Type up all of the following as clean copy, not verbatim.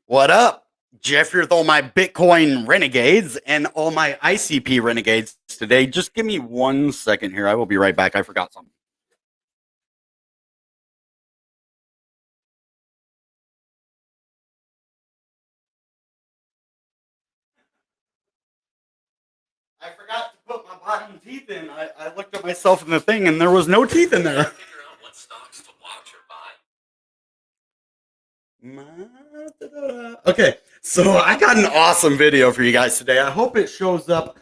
What up? Jeff here with all my Bitcoin renegades and all my ICP renegades today. Just give me 1 second here. I will be right back. I forgot something. I forgot to put my bottom teeth in. I looked at myself in the thing and there was no teeth in there. Figure out what stocks to watch or buy. Okay, so I got an awesome video for you guys today. I hope it shows up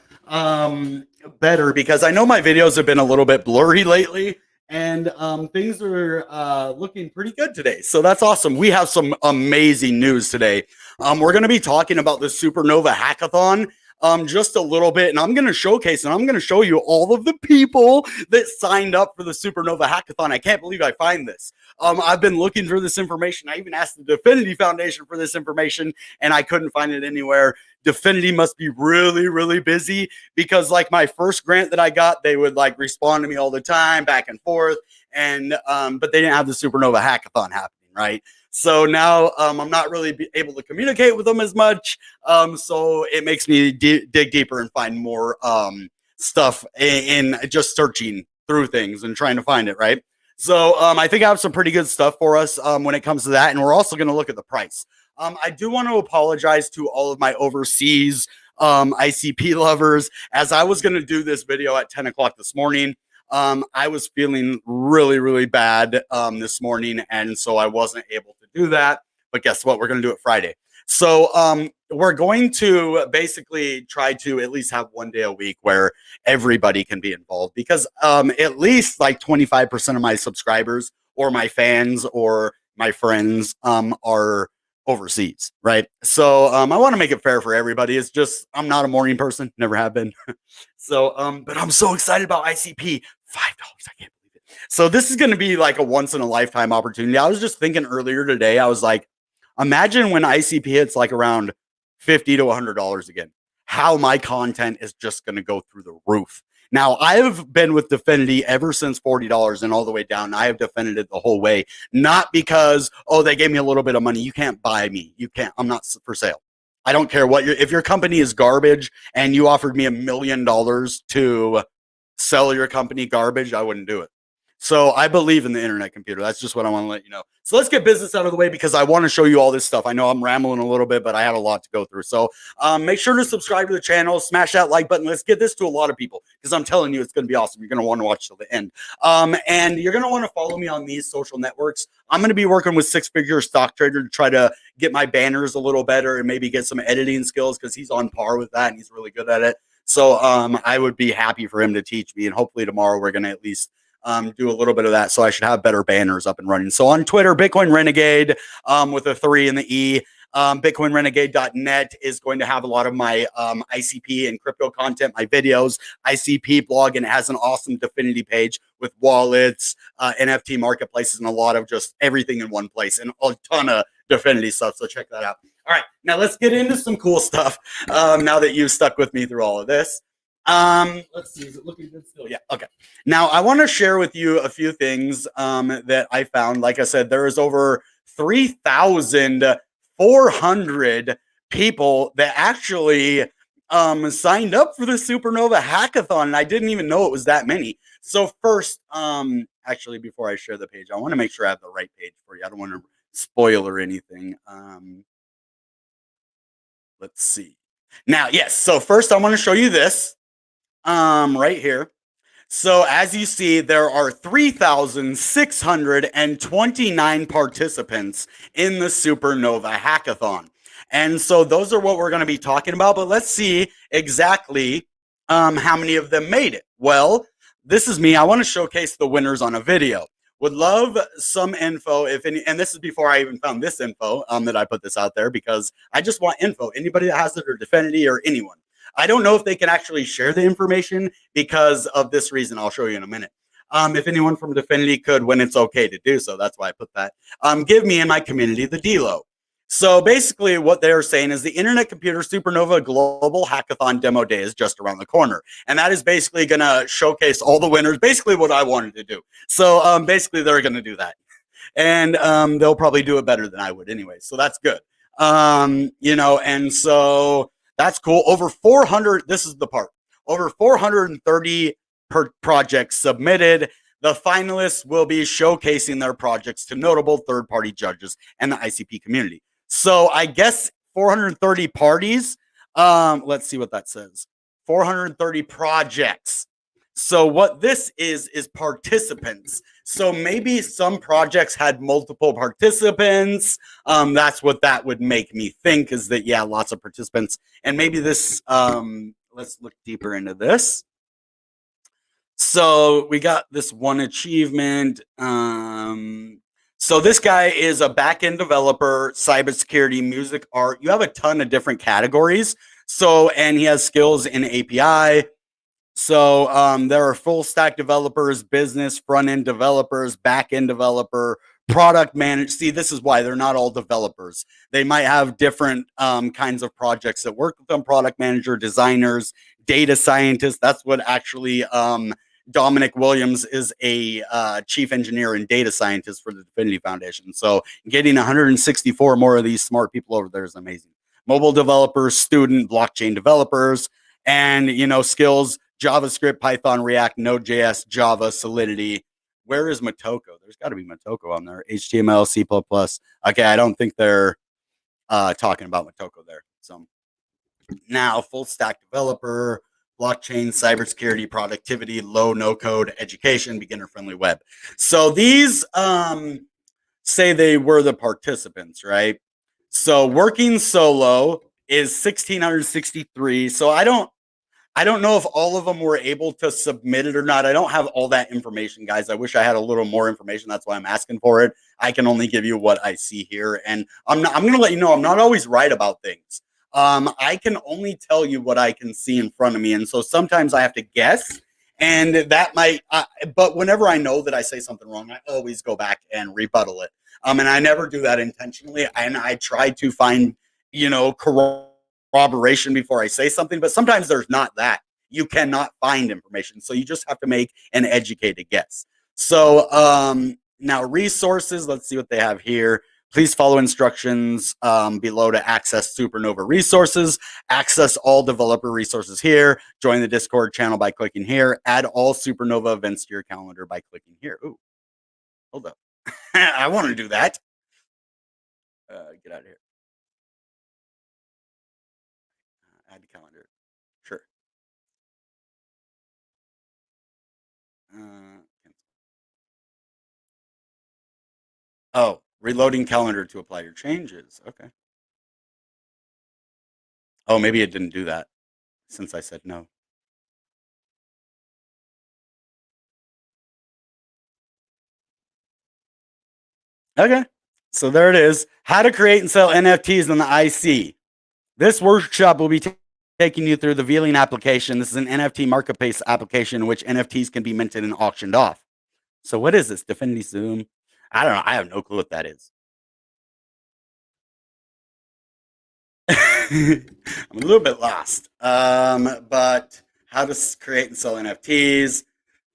better because I know my videos have been a little bit blurry lately and things are looking pretty good today. So that's awesome. We have some amazing news today. We're going to be talking about the Supernova Hackathon just a little bit, and I'm going to showcase and I'm going to show you all of the people that signed up for the Supernova Hackathon. I can't believe I find this. I've been looking for this information. I even asked the Dfinity Foundation for this information, and I couldn't find it anywhere. Dfinity must be really, really busy because, like, my first grant that I got, they would like respond to me all the time, back and forth, and but they didn't have the Supernova Hackathon happening, right? So now I'm not really able to communicate with them as much. So it makes me dig deeper and find more stuff in just searching through things and trying to find it, right? So I think I have some pretty good stuff for us when it comes to that. And we're also going to look at the price. I do want to apologize to all of my overseas ICP lovers, as I was going to do this video at 10 o'clock this morning. I was feeling really, really bad this morning, and so I wasn't able to do that. But guess what? We're going to do it Friday. So we're going to basically try to at least have 1 day a week where everybody can be involved, because at least like 25% of my subscribers or my fans or my friends are overseas, right? So I want to make it fair for everybody. It's just I'm not a morning person, never have been. So but I'm so excited about ICP. $5, I can't believe it. So this is going to be like a once in a lifetime opportunity. I was just thinking earlier today, I was like, imagine when ICP hits like around $50 to $100 again, how my content is just going to go through the roof. Now, I've been with Dfinity ever since $40 and all the way down. I have defended it the whole way, not because, oh, they gave me a little bit of money. You can't buy me. You can't. I'm not for sale. I don't care what if your company is garbage and you offered me $1 million to sell your company garbage, I wouldn't do it. So I believe in the internet computer. That's just what I want to let you know. So let's get business out of the way because I want to show you all this stuff. I know I'm rambling a little bit, but I have a lot to go through. So make sure to subscribe to the channel, smash that like button. Let's get this to a lot of people because I'm telling you, it's going to be awesome. You're going to want to watch till the end. And you're going to want to follow me on these social networks. I'm going to be working with Six Figure Stock Trader to try to get my banners a little better and maybe get some editing skills because he's on par with that and he's really good at it. So I would be happy for him to teach me. And hopefully tomorrow we're going to at least do a little bit of that. So I should have better banners up and running. So on Twitter, Bitcoin Renegade with a 3 and the E. BitcoinRenegade.net is going to have a lot of my ICP and crypto content, my videos, ICP blog, and it has an awesome Dfinity page with wallets, NFT marketplaces, and a lot of just everything in one place and a ton of Dfinity stuff. So check that out. All right, now let's get into some cool stuff now that you've stuck with me through all of this. Let's see, is it looking good still? Yeah, okay. Now I want to share with you a few things that I found. Like I said, there is over 3,400 people that actually signed up for the Supernova Hackathon, and I didn't even know it was that many. So first, actually, before I share the page, I want to make sure I have the right page for you. I don't want to spoil or anything. Let's see. Now, yes, so first I want to show you this right here. So as you see, there are 3,629 participants in the Supernova Hackathon. And so those are what we're going to be talking about. But let's see exactly how many of them made it. Well, this is me. I want to showcase the winners on a video. Would love some info, if any, and this is before I even found this info that I put this out there because I just want info. Anybody that has it, or Dfinity, or anyone. I don't know if they can actually share the information because of this reason. I'll show you in a minute. If anyone from Dfinity could, when it's okay to do so, that's why I put that. Give me and my community the DLO. So basically what they're saying is the Internet Computer Supernova Global Hackathon Demo Day is just around the corner. And that is basically going to showcase all the winners, basically what I wanted to do. So basically they're going to do that. And they'll probably do it better than I would anyway. So that's good. You know, and so that's cool. Over 400, this is the part, over 430 projects submitted. The finalists will be showcasing their projects to notable third-party judges and the ICP community. So I guess 430 parties. Let's see what that says. 430 projects. So what this is participants. So maybe some projects had multiple participants. That's what that would make me think, is that, yeah, lots of participants. And maybe this, let's look deeper into this. So we got this one achievement. So this guy is a back-end developer, cybersecurity, music, art. You have a ton of different categories. So, and he has skills in API. So there are full stack developers, business, front end developers, back end developer, product manager. See, this is why they're not all developers. They might have different kinds of projects that work with them: product manager, designers, data scientists. That's what actually Dominic Williams is, a chief engineer and data scientist for the Dfinity Foundation. So getting 164 more of these smart people over there is amazing. Mobile developers, student, blockchain developers, and, you know, skills: JavaScript, Python, React, Node.js, Java, Solidity. Where is Motoko? There's got to be Motoko on there. HTML, C++. Okay, I don't think they're talking about Motoko there. So now, full stack developer, blockchain, cybersecurity, productivity, low, no code, education, beginner friendly web. So these say they were the participants, right? So working solo is 1,663. So I don't know if all of them were able to submit it or not. I don't have all that information, guys. I wish I had a little more information. That's why I'm asking for it. I can only give you what I see here. And I'm going to let you know, I'm not always right about things. I can only tell you what I can see in front of me. And so sometimes I have to guess, and that might, but whenever I know that I say something wrong, I always go back and rebuttal it. And I never do that intentionally. And I try to find, you know, corroboration before I say something, but sometimes there's not that. You cannot find information. So you just have to make an educated guess. So now resources, let's see what they have here. Please follow instructions below to access Supernova resources. Access all developer resources here. Join the Discord channel by clicking here. Add all Supernova events to your calendar by clicking here. Ooh, hold up. I want to do that. Get out of here. Add to calendar. Sure. Oh, reloading calendar to apply your changes. Okay. Oh, maybe it didn't do that since I said no. Okay. So there it is. How to create and sell NFTs on the IC. This workshop will be taking you through the Veeling application. This is an NFT marketplace application in which NFTs can be minted and auctioned off. So what is this? Dfinity Zoom? I don't know. I have no clue what that is. I'm a little bit lost. But how to create and sell NFTs.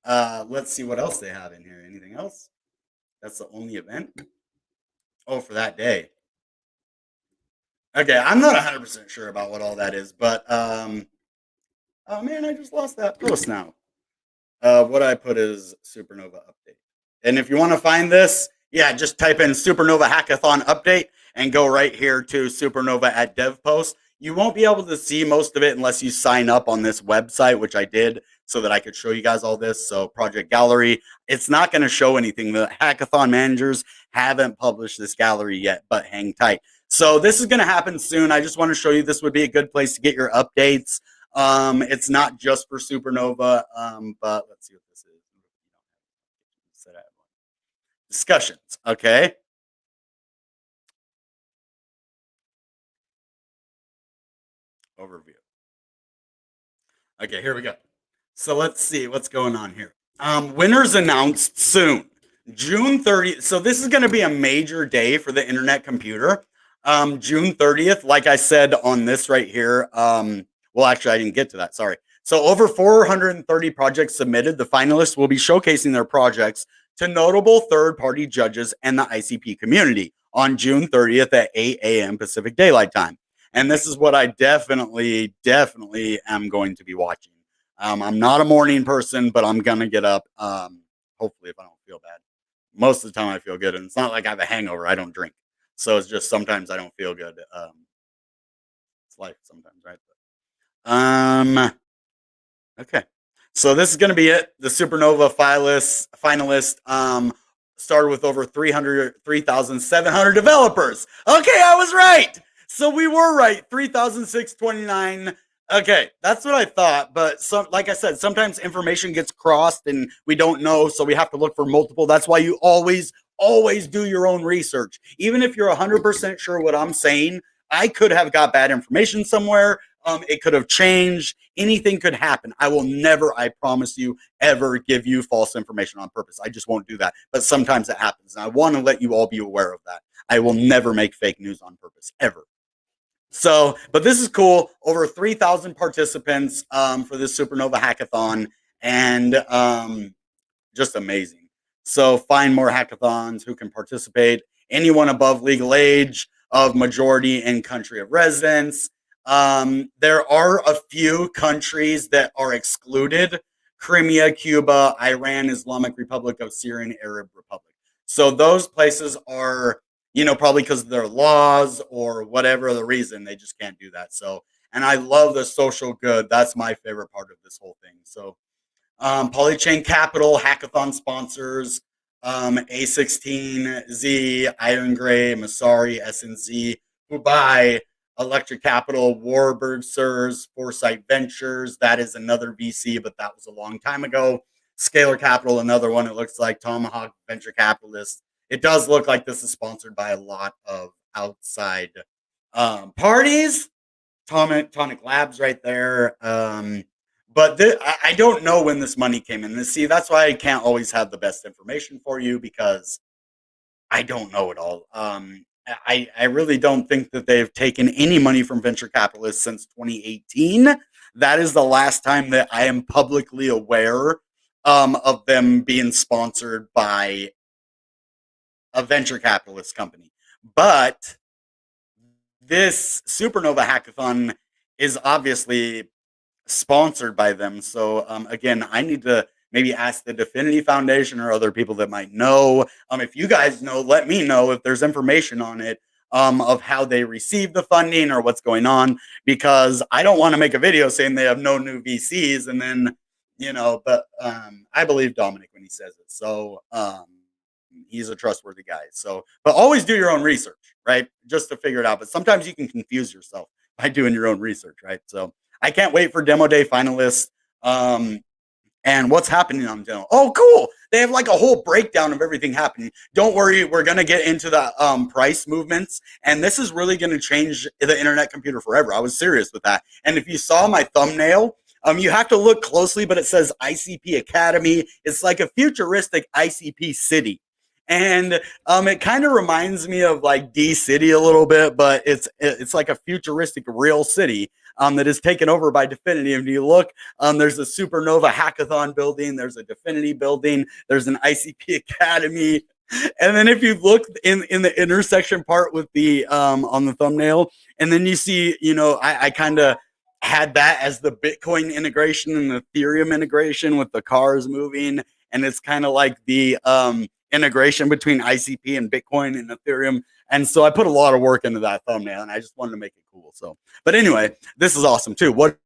Let's see what else they have in here. Anything else? That's the only event. Oh, for that day. Okay, I'm not 100% sure about what all that is, but oh man, I just lost that post now. What I put is Supernova update. And if you want to find this, yeah, just type in Supernova Hackathon update and go right here to Supernova at dev post. You won't be able to see most of it unless you sign up on this website, which I did so that I could show you guys all this. So project gallery, it's not going to show anything. The hackathon managers haven't published this gallery yet, but hang tight. So this is going to happen soon. I just want to show you this would be a good place to get your updates. It's not just for Supernova, but let's see what this is. Discussions, okay? Overview. Okay, here we go. So let's see what's going on here. Winners announced soon. June 30th. So this is going to be a major day for the internet computer. June 30th, like I said on this right here. Well, actually, I didn't get to that. Sorry. So over 430 projects submitted. The finalists will be showcasing their projects to notable third-party judges and the ICP community on June 30th at 8 a.m. Pacific Daylight Time. And this is what I definitely am going to be watching. I'm not a morning person, but I'm going to get up, hopefully, if I don't feel bad. Most of the time I feel good. And it's not like I have a hangover. I don't drink. So it's just sometimes I don't feel good. It's life sometimes, right? Okay. So this is going to be it. The Supernova finalist started with over 3,700 developers. Okay, I was right. So we were right. 3,629. Okay, that's what I thought. But like I said, sometimes information gets crossed and we don't know. So we have to look for multiple. That's why you always do your own research. Even if you're 100% sure what I'm saying, I could have got bad information somewhere. It could have changed. Anything could happen. I will never, I promise you, ever give you false information on purpose. I just won't do that. But sometimes it happens. And I want to let you all be aware of that. I will never make fake news on purpose, ever. So, but this is cool. Over 3,000 participants for this Supernova hackathon. And just amazing. So find more hackathons who can participate. Anyone above legal age of majority in country of residence. There are a few countries that are excluded: Crimea, Cuba, Iran, Islamic Republic of Syria, and Arab Republic. So those places are, probably because of their laws or whatever the reason, they just can't do that. So, and I love the social good. That's my favorite part of this whole thing. So, Polychain Capital, Hackathon sponsors, A16Z, Iron Gray, Masari, SNZ, Hubai, Electric Capital, Warburg Sirs, Foresight Ventures. That is another VC, but that was a long time ago. Scalar Capital, another one. It looks like Tomahawk Venture Capitalists. It does look like this is sponsored by a lot of outside parties. Tonic Labs right there. But I don't know when this money came in. See, that's why I can't always have the best information for you, because I don't know it all. I really don't think that they've taken any money from venture capitalists since 2018. That is the last time that I am publicly aware of them being sponsored by a venture capitalist company. But this Supernova hackathon is obviously sponsored by them. So again, I need to maybe ask the Dfinity Foundation or other people that might know. If you guys know, let me know if there's information on it, of how they receive the funding or what's going on, because I don't want to make a video saying they have no new VCs and then, but I believe Dominic when he says it. So he's a trustworthy guy. So, but always do your own research, right? Just to figure it out. But sometimes you can confuse yourself by doing your own research, right? So I can't wait for demo day finalists. And what's happening on demo. Oh, cool. They have like a whole breakdown of everything happening. Don't worry. We're going to get into the price movements. And this is really going to change the internet computer forever. I was serious with that. And if you saw my thumbnail, you have to look closely, but it says ICP Academy. It's like a futuristic ICP city. And it kind of reminds me of like D City a little bit, but it's like a futuristic real city that is taken over by Dfinity. And if you look, there's a Supernova hackathon building, there's a Dfinity building, there's an ICP Academy. And then if you look in the intersection part with the on the thumbnail, and then you see, I kind of had that as the Bitcoin integration and the Ethereum integration with the cars moving. And it's kind of like the integration between ICP and Bitcoin and Ethereum. And so I put a lot of work into that thumbnail, and I just wanted to make it cool. So, but anyway, this is awesome too. What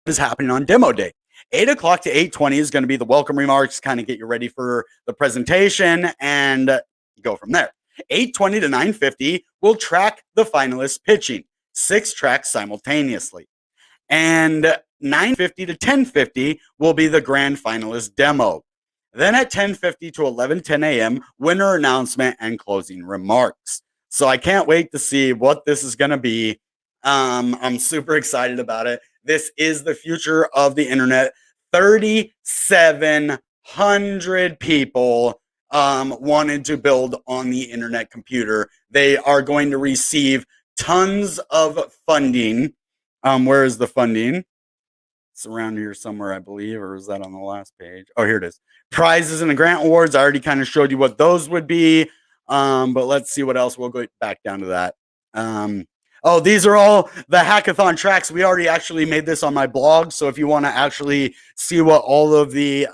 is happening on demo day? 8 o'clock to 8:20 is going to be the welcome remarks, kind of get you ready for the presentation and go from there. 8:20 to 9:50, we'll track the finalists pitching, 6 tracks simultaneously. And 9:50 to 10:50 will be the grand finalist demo. Then at 10:50 to 11:10 a.m., winner announcement and closing remarks. So I can't wait to see what this is going to be. I'm super excited about it. This is the future of the internet. 3,700 people wanted to build on the internet computer. They are going to receive tons of funding. Where is the funding? It's around here somewhere, I believe, or is that on the last page? Oh, here it is. Prizes and the grant awards. I already kind of showed you what those would be. But let's see what else. We'll go back down to that. Oh, these are all the hackathon tracks. We already actually made this on my blog. So if you want to actually see what all of the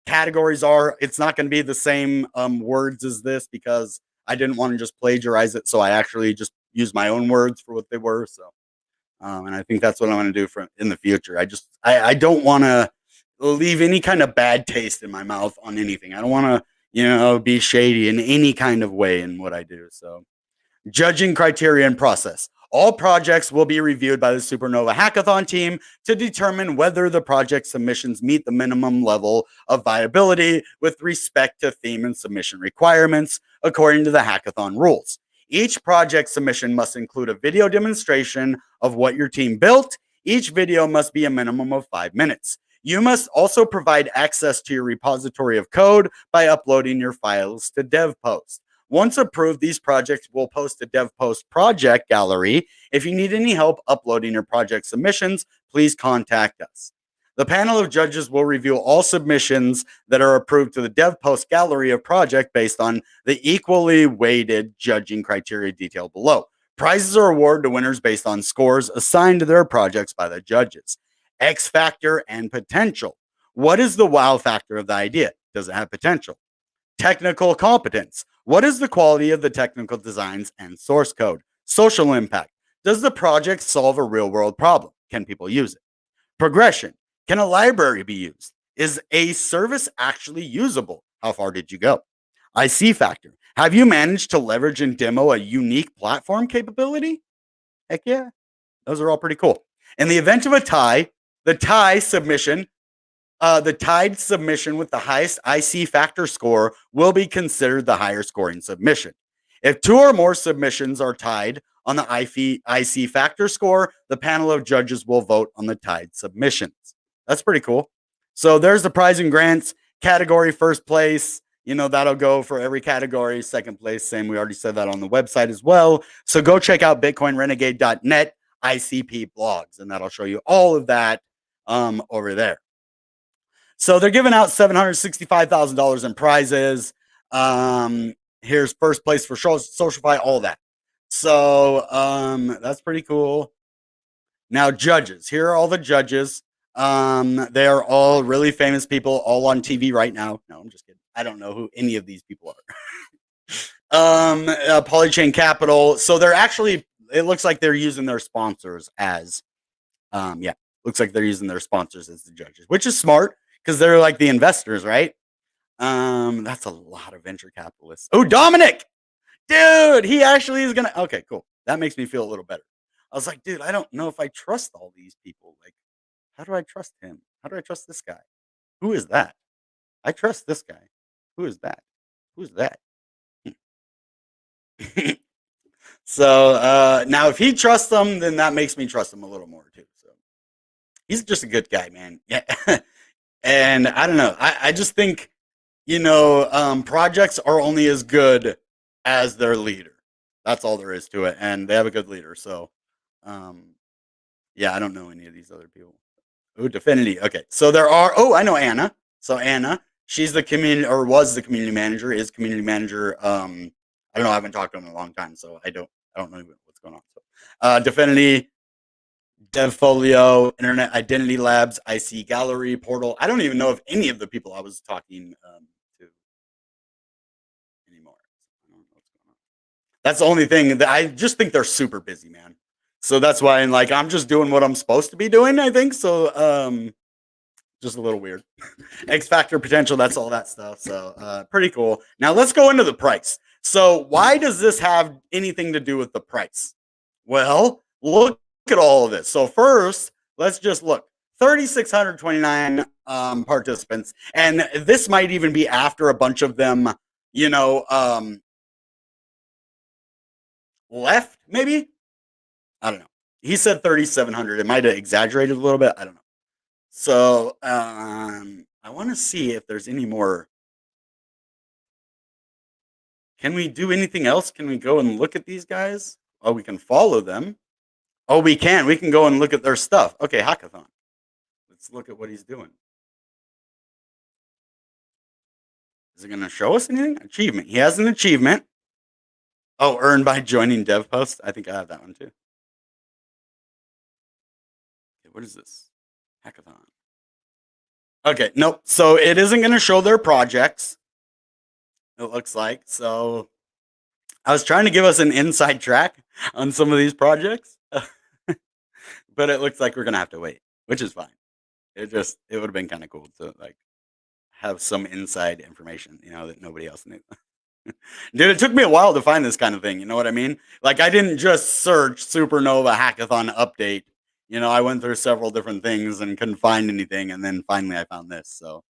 categories are, it's not going to be the same words as this because I didn't want to just plagiarize it. So I actually just used my own words for what they were. So, and I think that's what I'm going to do for in the future. I don't want to leave any kind of bad taste in my mouth on anything. I don't want to, be shady in any kind of way in what I do. So, judging criterion process. All projects will be reviewed by the Supernova Hackathon team to determine whether the project submissions meet the minimum level of viability with respect to theme and submission requirements, according to the hackathon rules. Each project submission must include a video demonstration of what your team built. Each video must be a minimum of 5 minutes. You must also provide access to your repository of code by uploading your files to DevPost. Once approved, these projects will post a DevPost project gallery. If you need any help uploading your project submissions, please contact us. The panel of judges will review all submissions that are approved to the DevPost gallery of project based on the equally weighted judging criteria detailed below. Prizes are awarded to winners based on scores assigned to their projects by the judges. X factor and potential. What is the wow factor of the idea? Does it have potential? Technical competence. What is the quality of the technical designs and source code? Social impact. Does the project solve a real world problem? Can people use it? Progression. Can a library be used? Is a service actually usable? How far did you go? IC factor. Have you managed to leverage and demo a unique platform capability? Heck yeah. Those are all pretty cool. In the event of a tie, the tied submission with the highest IC factor score will be considered the higher scoring submission. If 2 or more submissions are tied on the IC factor score, the panel of judges will vote on the tied submissions. That's pretty cool. So there's the prize and grants category. First place, that'll go for every category. Second place, same. We already said that on the website as well. So go check out bitcoinrenegade.net ICP blogs, and that'll show you all of that over there. So they're giving out $765,000 in prizes. Here's first place for SocialFi, all that. So that's pretty cool. Now, judges. Here are all the judges. They are all really famous people, all on TV right now. No, I'm just kidding. I don't know who any of these people are. Polychain Capital. So they're actually, it looks like they're using their sponsors as, looks like they're using their sponsors as the judges, which is smart because they're like the investors, right? That's a lot of venture capitalists. Oh, Dominic, dude, he actually is gonna. Okay, cool. That makes me feel a little better. I was like, dude, I don't know if I trust all these people. Like, how do I trust him? How do I trust this guy? Who is that? I trust this guy. Who is that? Who's that? So now, if he trusts them, then that makes me trust him a little more too. So he's just a good guy, man. Yeah. And I don't know. I just think, projects are only as good as their leader. That's all there is to it. And they have a good leader. So, I don't know any of these other people. Oh, Dfinity. Okay. So there are, I know Anna. So Anna, she's the community, or was the community manager, is community manager. I don't know. I haven't talked to him in a long time. So I don't know what's going on. So Dfinity, DevFolio, Internet Identity Labs, IC Gallery, Portal. I don't even know if any of the people I was talking to anymore. I don't know what's going on. That's the only thing that I just think they're super busy, man. So that's why, and like, I'm just doing what I'm supposed to be doing, I think. So, just a little weird. X factor potential, that's all that stuff. So, pretty cool. Now let's go into the price. So why does this have anything to do with the price? Well, look at all of this. So first, let's just look. 3,629 participants, and this might even be after a bunch of them, left. Maybe, I don't know. He said 3,700. It might have exaggerated a little bit. I don't know. So I want to see if there's any more. Can we do anything else? Can we go and look at these guys? Oh, we can follow them. Oh, we can. We can go and look at their stuff. Okay, hackathon. Let's look at what he's doing. Is it going to show us anything? Achievement. He has an achievement. Oh, earned by joining dev post. I think I have that one too. Okay, what is this? Hackathon. Okay, nope. So it isn't going to show their projects. It looks like. So I was trying to give us an inside track on some of these projects, but it looks like we're going to have to wait, which is fine. It would have been kind of cool to like have some inside information, that nobody else knew. Dude, it took me a while to find this kind of thing. You know what I mean? Like, I didn't just search Supernova Hackathon update. I went through several different things and couldn't find anything. And then finally I found this. So,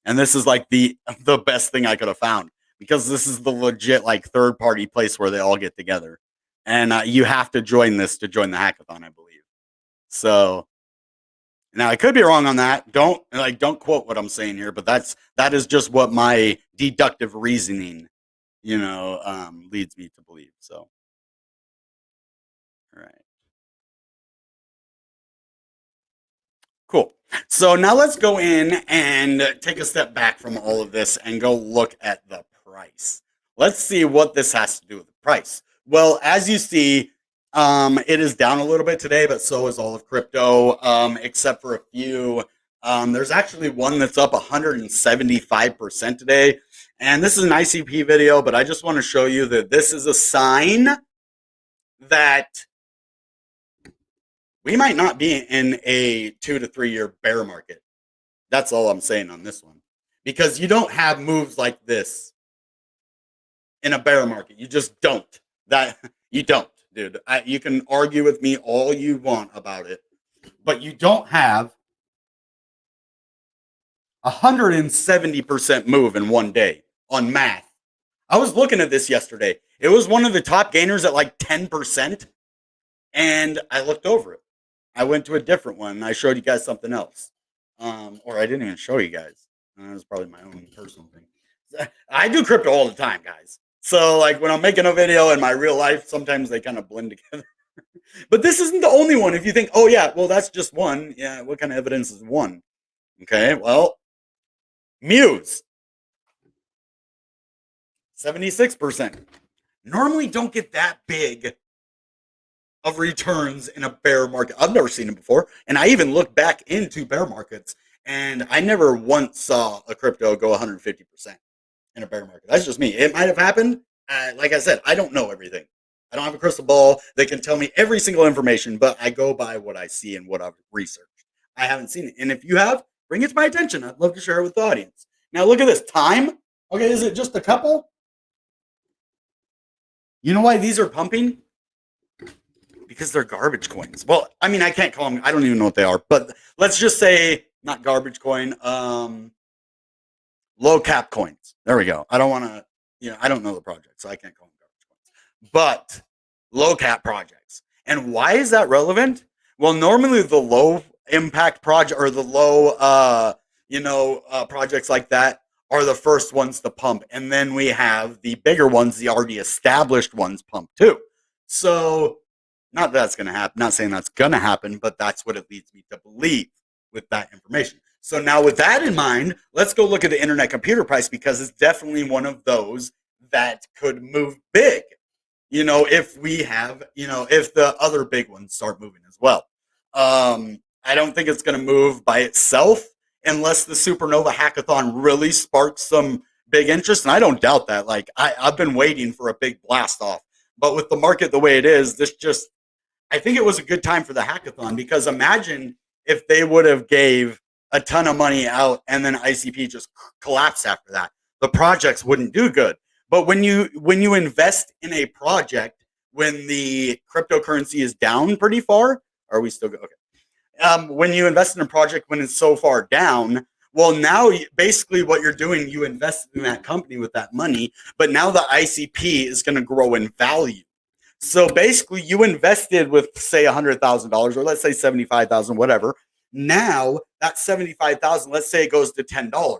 and this is like the best thing I could have found because this is the legit like third party place where they all get together. And you have to join this to join the hackathon, I believe. So now I could be wrong on that. Don't quote what I'm saying here, but that is just what my deductive reasoning leads me to believe. So, all right. Cool. So now let's go in and take a step back from all of this and go look at the price. Let's see what this has to do with the price. Well, as you see, it is down a little bit today, but so is all of crypto, except for a few. There's actually one that's up 175% today. And this is an ICP video, but I just want to show you that this is a sign that we might not be in a 2 to 3 year bear market. That's all I'm saying on this one. Because you don't have moves like this in a bear market. You just don't. You don't, dude. You can argue with me all you want about it, but you don't have 170% move in one day on math. I was looking at this yesterday. It was one of the top gainers at like 10%. And I looked over it. I went to a different one and I showed you guys something else. Or I didn't even show you guys. That was probably my own personal thing. I do crypto all the time, guys. So like when I'm making a video in my real life, sometimes they kind of blend together. But this isn't the only one. If you think, oh yeah, well that's just one. Yeah, what kind of evidence is one? Okay, well, Muse. 76%. Normally don't get that big of returns in a bear market. I've never seen it before. And I even looked back into bear markets and I never once saw a crypto go 150% in a bear market. That's just me. It might have happened. Like I said, I don't know everything. I don't have a crystal ball that can tell me every single information, but I go by what I see and what I've researched. I haven't seen it. And if you have, bring it to my attention. I'd love to share it with the audience. Now look at this time. Okay, is it just a couple? You know why these are pumping? Because they're garbage coins. Well, I mean, I can't call them, I don't even know what they are, but let's just say not garbage coin, low cap coins. There we go. I don't want to, I don't know the project, so I can't call them garbage coins, but low cap projects. And why is that relevant? Well, normally the low impact project or the low, projects like that are the first ones to pump. And then we have the bigger ones, the already established ones pump too. So not that that's going to happen, not saying that's going to happen, but that's what it leads me to believe with that information. So now with that in mind, let's go look at the internet computer price because it's definitely one of those that could move big, if we have, if the other big ones start moving as well. I don't think it's going to move by itself unless the Supernova Hackathon really sparks some big interest. And I don't doubt that. Like I've been waiting for a big blast off, but with the market the way it is, I think it was a good time for the hackathon because imagine if they would have gave a ton of money out and then ICP just collapsed after that. The projects wouldn't do good. But when you invest in a project when the cryptocurrency is down pretty far, are we still good? Okay. When you invest in a project when it's so far down, well, now basically what you're doing, you invested in that company with that money, but now the ICP is going to grow in value. So basically you invested with say $100,000 or let's say 75,000, whatever. Now that 75,000, let's say it goes to $10.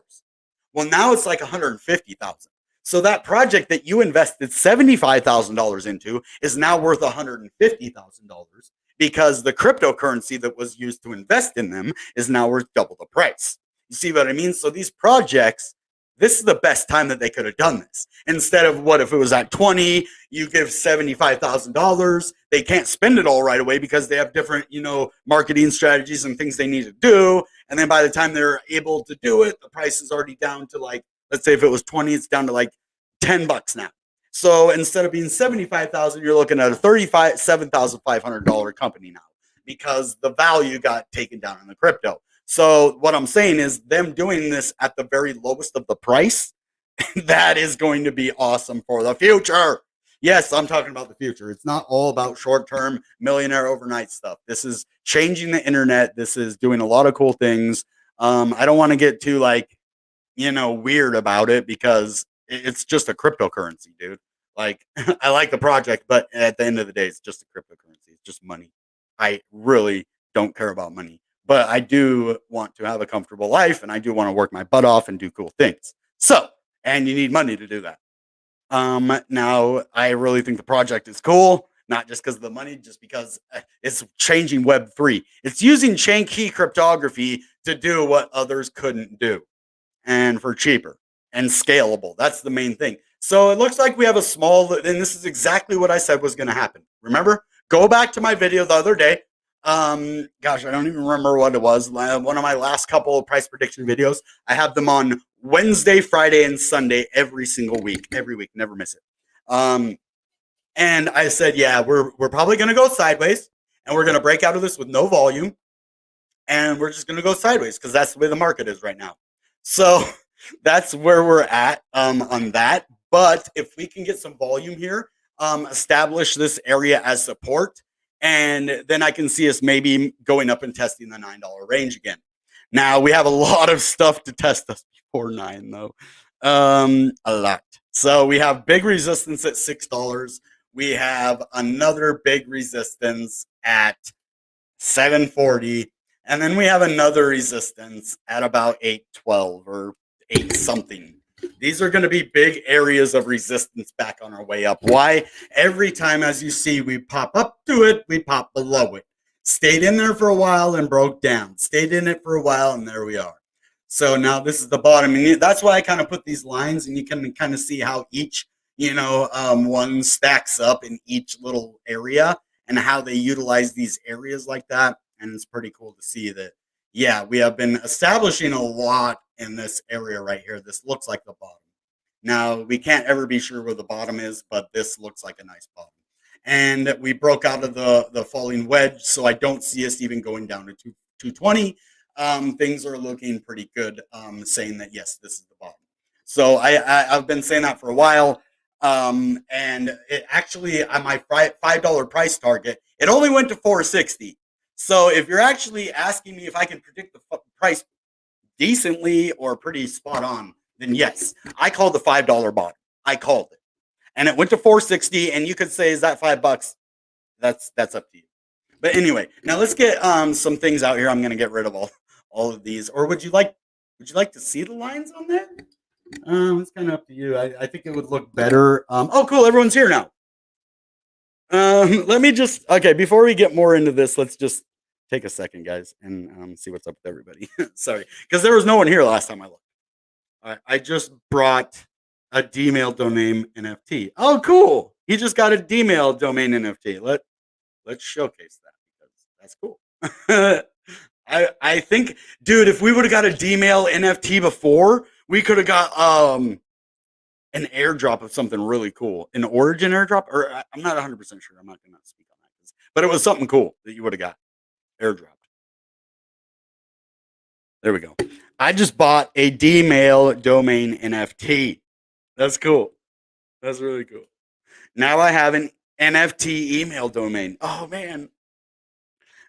Well, now it's like 150,000. So that project that you invested $75,000 into is now worth $150,000 because the cryptocurrency that was used to invest in them is now worth double the price. You see what I mean? So these projects, this is the best time that they could have done this. Instead of what if it was at 20, you give $75,000. They can't spend it all right away because they have different, marketing strategies and things they need to do. And then by the time they're able to do it, the price is already down to like, let's say if it was 20, it's down to like $10 now. So instead of being 75,000, you're looking at a $7,500 company now because the value got taken down in the crypto. So what I'm saying is them doing this at the very lowest of the price, that is going to be awesome for the future. Yes, I'm talking about the future. It's not all about short-term millionaire overnight stuff. This is changing the internet. This is doing a lot of cool things. I don't want to get too weird about it because it's just a cryptocurrency, dude. Like I like the project, but at the end of the day, it's just a cryptocurrency. It's just money. I really don't care about money, but I do want to have a comfortable life and I do want to work my butt off and do cool things. So, and you need money to do that. Now I really think the project is cool, not just because of the money, just because it's changing Web3. It's using chain key cryptography to do what others couldn't do and for cheaper and scalable. That's the main thing. So it looks like we have a small, and this is exactly what I said was going to happen. Remember, go back to my video the other day. Gosh, I don't even remember what it was. One of my last couple of price prediction videos. I have them on Wednesday, Friday, and Sunday every single week. Every week, never miss it. And I said, yeah, we're probably going to go sideways, and we're going to break out of this with no volume, and we're just going to go sideways because that's the way the market is right now. So that's where we're at on that. But if we can get some volume here, establish this area as support, and then I can see us maybe going up and testing the $9 range again. Now we have a lot of stuff to test us before 9 though. A lot. So we have big resistance at $6. We have another big resistance at $7.40. And then we have another resistance at about $8.12 or 8 something. These are going to be big areas of resistance back on our way up. Why? Every time, as you see, we pop up to it, we pop below it. Stayed in there for a while and broke down. Stayed in it for a while, and there we are. So now this is the bottom. And that's why I kind of put these lines, and you can kind of see how each, one stacks up in each little area and how they utilize these areas like that. And it's pretty cool to see that, yeah, we have been establishing a lot in this area right here. This looks like the bottom. Now, we can't ever be sure where the bottom is, but this looks like a nice bottom. And we broke out of the falling wedge, so I don't see us even going down to 220. Things are looking pretty good, saying that, yes, this is the bottom. So I've been saying that for a while. And it actually, on my $5 price target, it only went to 460. So if you're actually asking me if I can predict the price decently or pretty spot on, then yes, I called the $5 bottom. I called it, and it went to 460. And you could say, is that $5? That's up to you. But anyway, now let's get some things out here. I'm going to get rid of all of these. Or would you like to see the lines on there? It's kind of up to you. I think it would look better. Oh, cool. Everyone's here now. Let me just, okay, before we get more into this, let's just take a second, guys, and see what's up with everybody. Sorry, because there was no one here last time I looked. All right, I just brought a Dmail domain NFT. Oh, cool. He just got a Dmail domain NFT. Let's showcase that because that's cool. I think, dude, if we would have got a Dmail NFT before, we could have got an airdrop of something really cool, an origin airdrop, or I'm not 100% sure. I'm not going to speak on that, but it was something cool that you would have got airdropped. There we go. I just bought a Dmail domain NFT. That's cool. That's really cool. Now I have an NFT email domain. Oh man,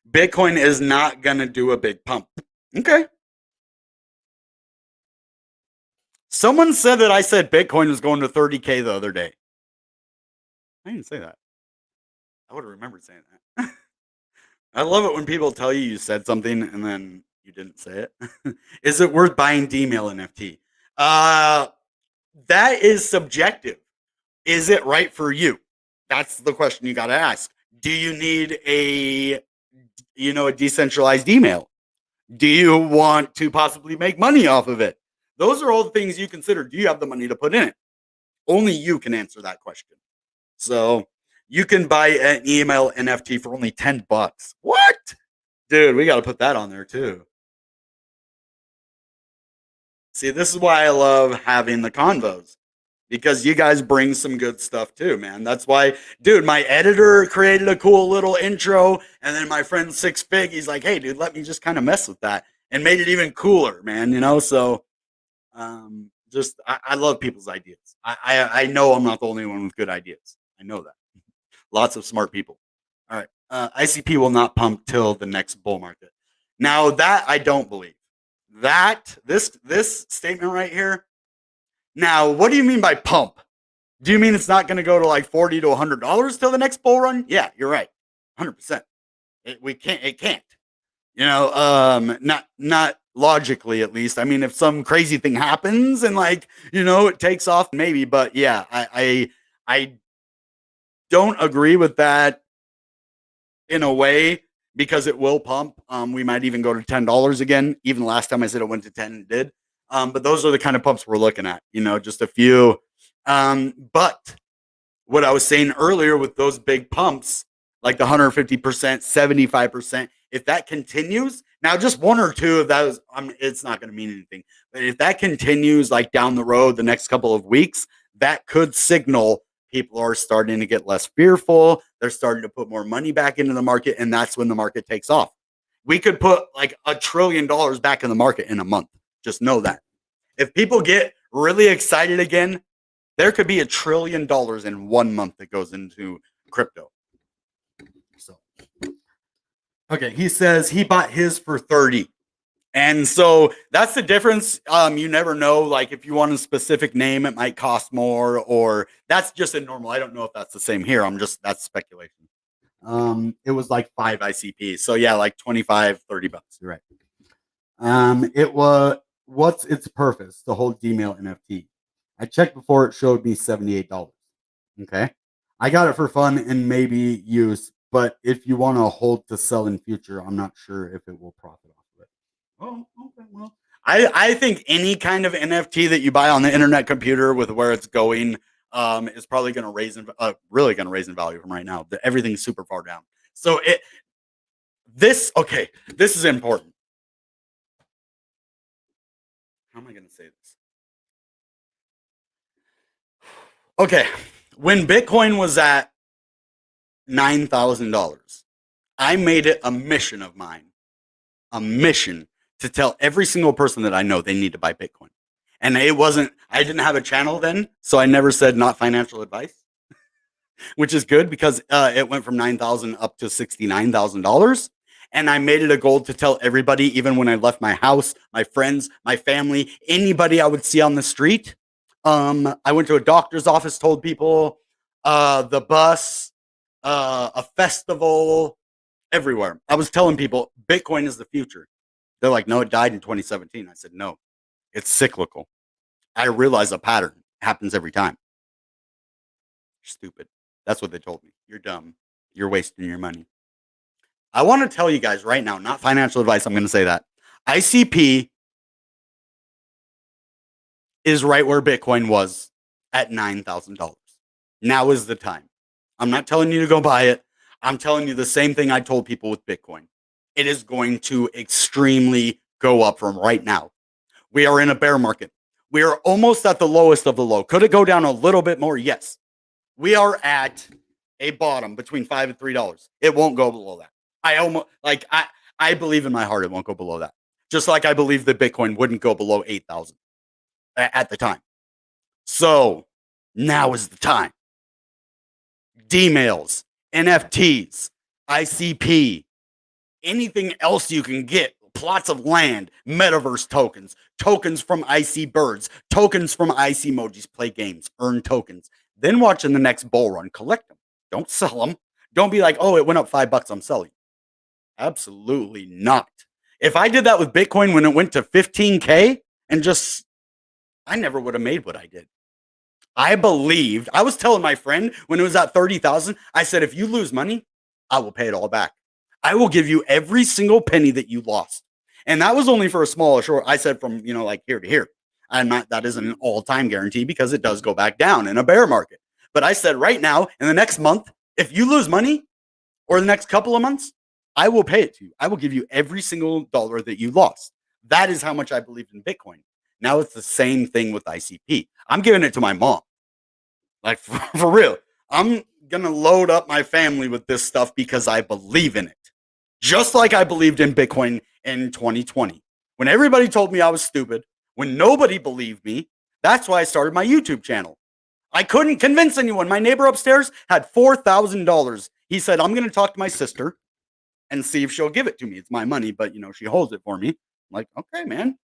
Bitcoin is not going to do a big pump. Okay. Someone said that I said Bitcoin was going to 30K the other day. I didn't say that. I would have remembered saying that. I love it when people tell you said something and then you didn't say it. Is it worth buying Dmail NFT? That is subjective. Is it right for you? That's the question you got to ask. Do you need a decentralized email? Do you want to possibly make money off of it? Those are all the things you consider. Do you have the money to put in it? Only you can answer that question. So you can buy an email NFT for only $10. What? Dude, we got to put that on there too. See, this is why I love having the convos, because you guys bring some good stuff too, man. That's why, dude, my editor created a cool little intro, and then my friend Six Fig, he's like, hey, dude, let me just kind of mess with that and made it even cooler, man. You know, so just I love people's ideas. I know I'm not the only one with good ideas. I know that. Lots of smart people. All right. ICP will not pump till the next bull market. Now that I don't believe. That this statement right here. Now, what do you mean by pump? Do you mean it's not going to go to like $40 to $100 till the next bull run? Yeah, you're right. 100%. It can't. You know, not logically at least. I mean, if some crazy thing happens and like, you know, it takes off maybe, but yeah, I don't agree with that in a way, because it will pump. We might even go to $10 again. Even last time I said it went to 10, it did. But those are the kind of pumps we're looking at, you know, just a few. But what I was saying earlier with those big pumps, like the 150%, 75%, if that continues, now just one or two of those, it's not going to mean anything. But if that continues like down the road, the next couple of weeks, that could signal people are starting to get less fearful. They're starting to put more money back into the market, and that's when the market takes off. We could put like $1 trillion back in the market in a month. Just know that. If people get really excited again, there could be $1 trillion in 1 month that goes into crypto. So, okay, he says he bought his for 30. And so that's the difference. You never know. Like if you want a specific name, it might cost more, or that's just a normal. I don't know if that's the same here. That's speculation. It was like 5 ICPs. So yeah, like 25, $30. You're right. It was, what's its purpose to hold Gmail NFT? I checked before, it showed me $78. Okay. I got it for fun and maybe use, but if you want to hold to sell in future, I'm not sure if it will profit off of it. Oh, okay. Well, I think any kind of NFT that you buy on the internet computer with where it's going is probably going to raise really going to raise in value from right now. Everything's super far down. So this is important. How am I going to say this? Okay, when Bitcoin was at $9,000, I made it a mission of mine, to tell every single person that I know they need to buy Bitcoin. And I didn't have a channel then, so I never said not financial advice, which is good because it went from $9,000 up to $69,000. And I made it a goal to tell everybody, even when I left my house, my friends, my family, anybody I would see on the street. I went to a doctor's office, told people, the bus, a festival, everywhere. I was telling people Bitcoin is the future. They're like, no, it died in 2017. I said, no, it's cyclical. I realize a pattern happens every time. You're stupid. That's what they told me. You're dumb. You're wasting your money. I want to tell you guys right now, not financial advice, I'm going to say that. ICP is right where Bitcoin was at $9,000. Now is the time. I'm not telling you to go buy it. I'm telling you the same thing I told people with Bitcoin. It is going to extremely go up from right now. We are in a bear market. We are almost at the lowest of the low. Could it go down a little bit more? Yes. We are at a bottom between $5 and $3. It won't go below that. I believe in my heart it won't go below that. Just like I believe that Bitcoin wouldn't go below 8,000 at the time. So now is the time. D-mails, NFTs, ICP, anything else you can get, plots of land, metaverse tokens, tokens from IC birds, tokens from IC emojis, play games, earn tokens, then watch in the next bull run, collect them. Don't sell them. Don't be like, oh, it went up $5, I'm selling. Absolutely not. If I did that with Bitcoin when it went to 15K and I never would have made what I did. I was telling my friend when it was at 30,000, I said, if you lose money, I will pay it all back. I will give you every single penny that you lost. And that was only for a small short. I said from, like here to here. That isn't an all-time guarantee because it does go back down in a bear market. But I said right now, in the next month, if you lose money or the next couple of months, I will pay it to you. I will give you every single dollar that you lost. That is how much I believed in Bitcoin. Now it's the same thing with ICP. I'm giving it to my mom. Like for real. I'm going to load up my family with this stuff because I believe in it. Just like I believed in Bitcoin in 2020. When everybody told me I was stupid, when nobody believed me, that's why I started my YouTube channel. I couldn't convince anyone. My neighbor upstairs had $4,000. He said, I'm going to talk to my sister and see if she'll give it to me. It's my money, but she holds it for me. I'm like, okay, man.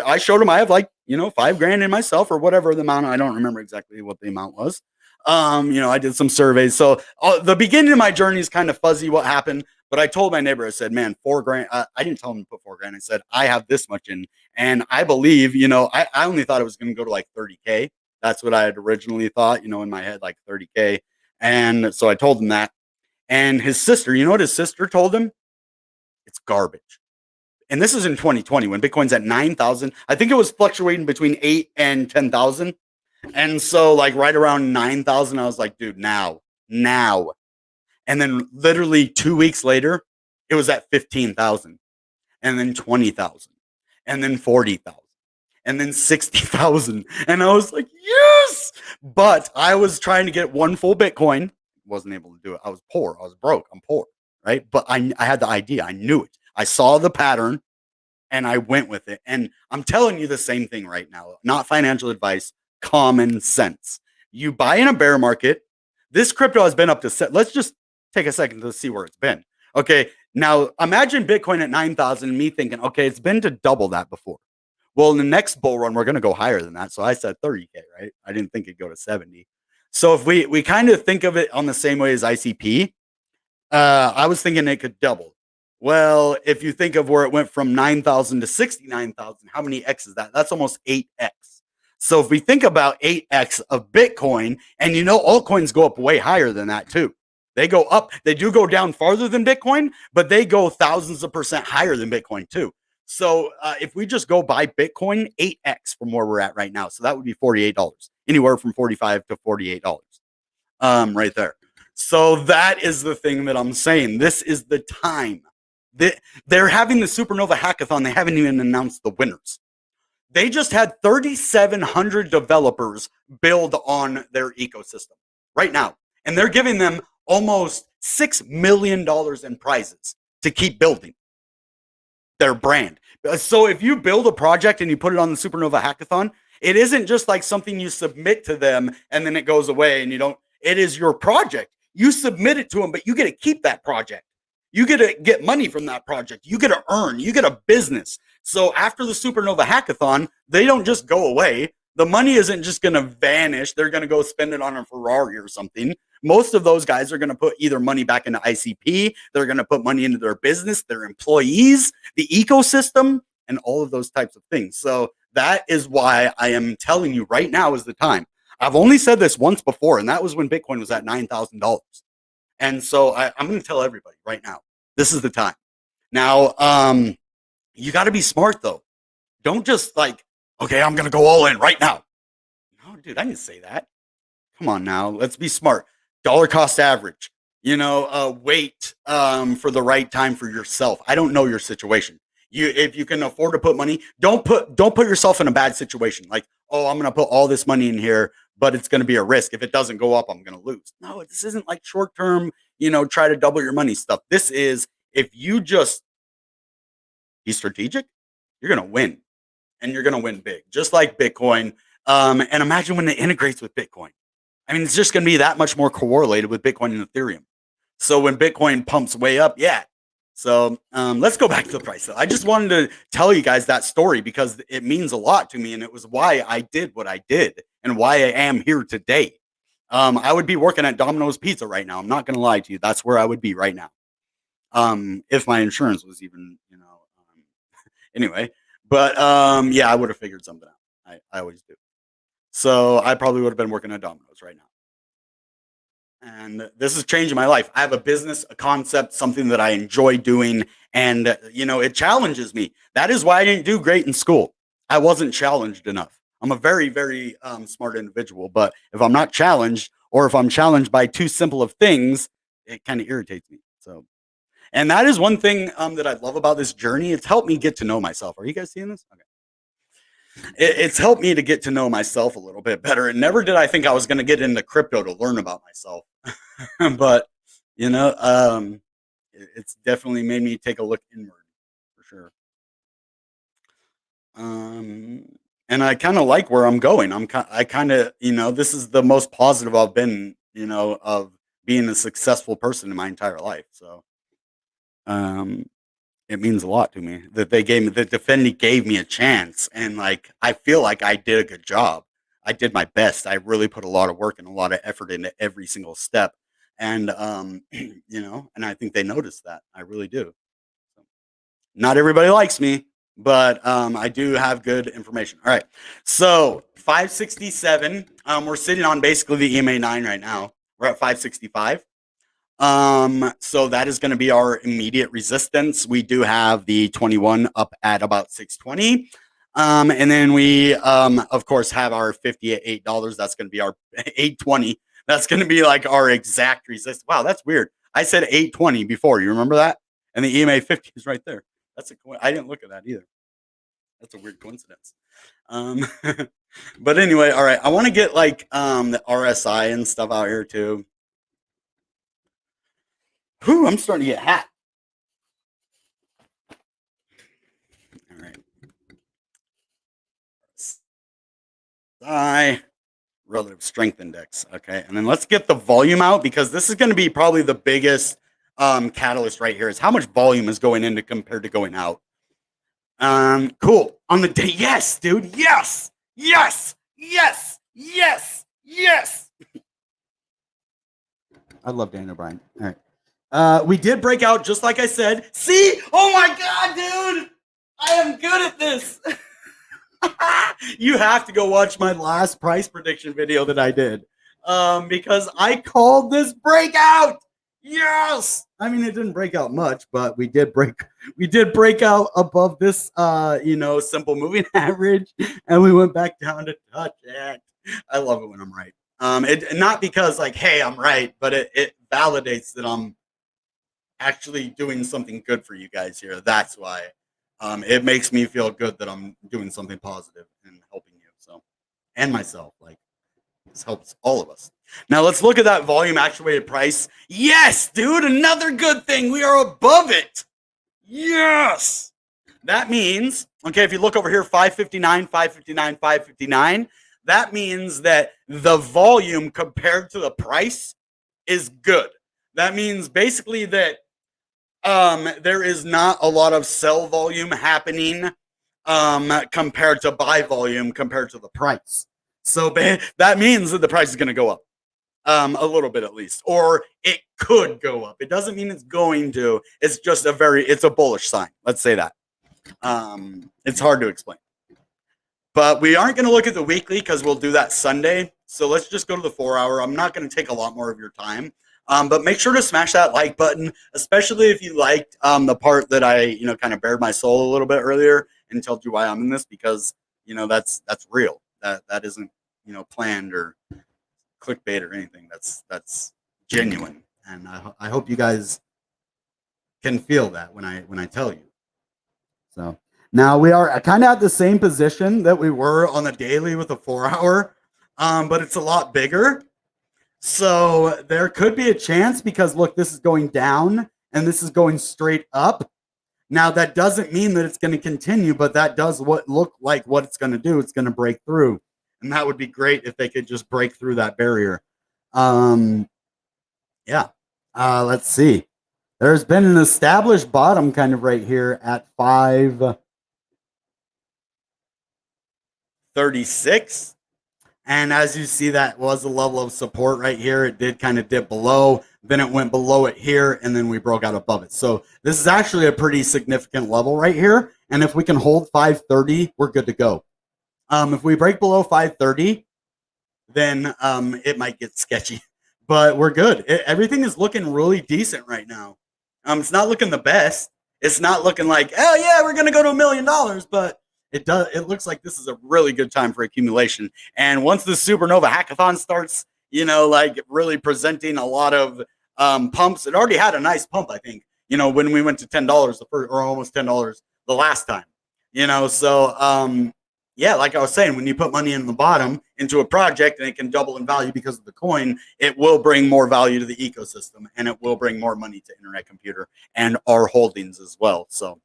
I showed him I have like, $5,000 in myself or whatever the amount. I don't remember exactly what the amount was. I did some surveys. So the beginning of my journey is kind of fuzzy what happened, but I told my neighbor, I said, man, $4,000. I didn't tell him to put $4,000. I said, I have this much in, and I believe, I only thought it was going to go to like 30K. That's what I had originally thought, in my head, like 30K. And so I told him that. And his sister, you know what his sister told him? It's garbage. And this is in 2020 when Bitcoin's at 9,000. I think it was fluctuating between 8 and 10,000. And so like right around 9,000, I was like, dude, now. And then literally 2 weeks later, it was at 15,000 and then 20,000 and then 40,000 and then 60,000. And I was like, yes, but I was trying to get one full Bitcoin. Wasn't able to do it. I was poor. I was broke. I'm poor. Right. But I had the idea. I knew it. I saw the pattern and I went with it. And I'm telling you the same thing right now, not financial advice, common sense. You buy in a bear market. This crypto has been up to let's just take a second to see where it's been. Okay. Now imagine Bitcoin at 9,000 and me thinking, okay, it's been to double that before. Well, in the next bull run, we're going to go higher than that. So I said 30K, right? I didn't think it'd go to 70. So if we kind of think of it on the same way as ICP, I was thinking it could double. Well, if you think of where it went from 9,000 to 69,000, how many X is that? That's almost 8X. So if we think about 8X of Bitcoin, and altcoins go up way higher than that too. They go up. They do go down farther than Bitcoin, but they go thousands of percent higher than Bitcoin too. So if we just go buy Bitcoin, 8X from where we're at right now. So that would be $48, anywhere from $45 to $48 right there. So that is the thing that I'm saying. This is the time. They're having the Supernova Hackathon. They haven't even announced the winners. They just had 3,700 developers build on their ecosystem right now. And they're giving them almost $6 million in prizes to keep building their brand. So if you build a project and you put it on the Supernova Hackathon, it isn't just like something you submit to them and then it goes away and you don't. It is your project. You submit it to them, but you get to keep that project. You get to get money from that project. You get to earn. You get a business. So after the Supernova Hackathon, they don't just go away. The money isn't just going to vanish. They're going to go spend it on a Ferrari or something. Most of those guys are going to put either money back into ICP. They're going to put money into their business, their employees, the ecosystem, and all of those types of things. So that is why I am telling you right now is the time. I've only said this once before, and that was when Bitcoin was at $9,000. And so I'm going to tell everybody right now, this is the time. Now, you got to be smart, though. Don't just like, okay, I'm going to go all in right now. No, dude, I didn't say that. Come on now. Let's be smart. Dollar cost average, wait for the right time for yourself. I don't know your situation. If you can afford to put money, don't put yourself in a bad situation. Like, oh, I'm going to put all this money in here, but it's going to be a risk. If it doesn't go up, I'm going to lose. No, this isn't like short-term, try to double your money stuff. This is, if you just be strategic, you're going to win, and you're going to win big, just like Bitcoin. And imagine when it integrates with Bitcoin. I mean, it's just going to be that much more correlated with Bitcoin and Ethereum. So when Bitcoin pumps way up, yeah. So let's go back to the price. I just wanted to tell you guys that story because it means a lot to me, and it was why I did what I did and why I am here today. I would be working at Domino's Pizza right now. I'm not going to lie to you. That's where I would be right now. If my insurance was even, anyway. But yeah, I would have figured something out. I always do. So I probably would have been working at Domino's right now. And this is changing my life. I have a business, a concept, something that I enjoy doing. And, it challenges me. That is why I didn't do great in school. I wasn't challenged enough. I'm a very, very smart individual, but if I'm not challenged, or if I'm challenged by too simple of things, it kind of irritates me. So, and that is one thing that I love about this journey. It's helped me get to know myself. Are you guys seeing this? Okay. It's helped me to get to know myself a little bit better. And never did I think I was going to get into crypto to learn about myself. But, you know, it's definitely made me take a look inward for sure. And I kind of like where I'm going. I kind of, this is the most positive I've been, of being a successful person in my entire life. So, um, it means a lot to me that that Dfinity gave me a chance, and like I feel like I did a good job. I did my best. I really put a lot of work and a lot of effort into every single step, and and I think they noticed that. I really do. So, not everybody likes me, but I do have good information. All right, so 567. We're sitting on basically the EMA9 right now. We're at 565. So that is going to be our immediate resistance. We do have the 21 up at about 620. And then we, of course, have our $58. That's going to be our 820. That's going to be like our exact resistance. Wow, that's weird. I said 820 before. You remember that? And the EMA 50 is right there. I didn't look at that either. That's a weird coincidence. But anyway, all right. I want to get like the RSI and stuff out here too. Whew, I'm starting to get hot. All right. Relative strength index. Okay. And then let's get the volume out, because this is going to be probably the biggest catalyst right here, is how much volume is going into compared to going out. Cool. On the day. Yes, dude. Yes. Yes. Yes. Yes. Yes. I love Daniel Bryan. All right. We did break out, just like I said. See? Oh my God, dude! I am good at this. You have to go watch my last price prediction video that I did, because I called this breakout. Yes. I mean, it didn't break out much, but we did break out above this, simple moving average, and we went back down to touch it. I love it when I'm right. It not because like, hey, I'm right, but it validates that I'm actually doing something good for you guys here. That's why it makes me feel good that I'm doing something positive and helping you. So, and myself, like this helps all of us. Now let's look at that volume actuated price. Yes, dude, another good thing. We are above it. Yes. That means, okay, if you look over here, 559, 559, 559, that means that the volume compared to the price is good. That means basically that there is not a lot of sell volume happening compared to buy volume compared to the price. So that means that the price is going to go up a little bit at least, or it could go up. It doesn't mean it's going to. It's just it's a bullish sign. Let's say that. It's hard to explain. But we aren't going to look at the weekly because we'll do that Sunday. So let's just go to the 4 hour. I'm not going to take a lot more of your time. But make sure to smash that like button, especially if you liked the part that I, kind of bared my soul a little bit earlier and told you why I'm in this, because, that's real. That isn't, planned or clickbait or anything. That's genuine. And I hope you guys can feel that when I tell you. So now we are kind of at the same position that we were on the daily with the 4 hour, but it's a lot bigger. So there could be a chance, because look, this is going down and this is going straight up. Now that doesn't mean that it's going to continue, but that does look like what it's going to do. It's going to break through, and that would be great if they could just break through that barrier. Yeah. Let's see. There's been an established bottom kind of right here at 536. And as you see, that was a level of support right here. It did kind of dip below, then it went below it here, and then we broke out above it. So this is actually a pretty significant level right here. And if we can hold 530, we're good to go. If we break below 530, then it might get sketchy. But we're good. Everything is looking really decent right now. It's not looking the best. It's not looking like, oh yeah, we're gonna go to $1 million, but It looks like this is a really good time for accumulation. And once the Supernova Hackathon starts, like really presenting a lot of pumps, it already had a nice pump, I think. When we went to $10 the first, or almost $10 the last time. So yeah, like I was saying, when you put money in the bottom into a project and it can double in value because of the coin, it will bring more value to the ecosystem, and it will bring more money to Internet Computer and our holdings as well. So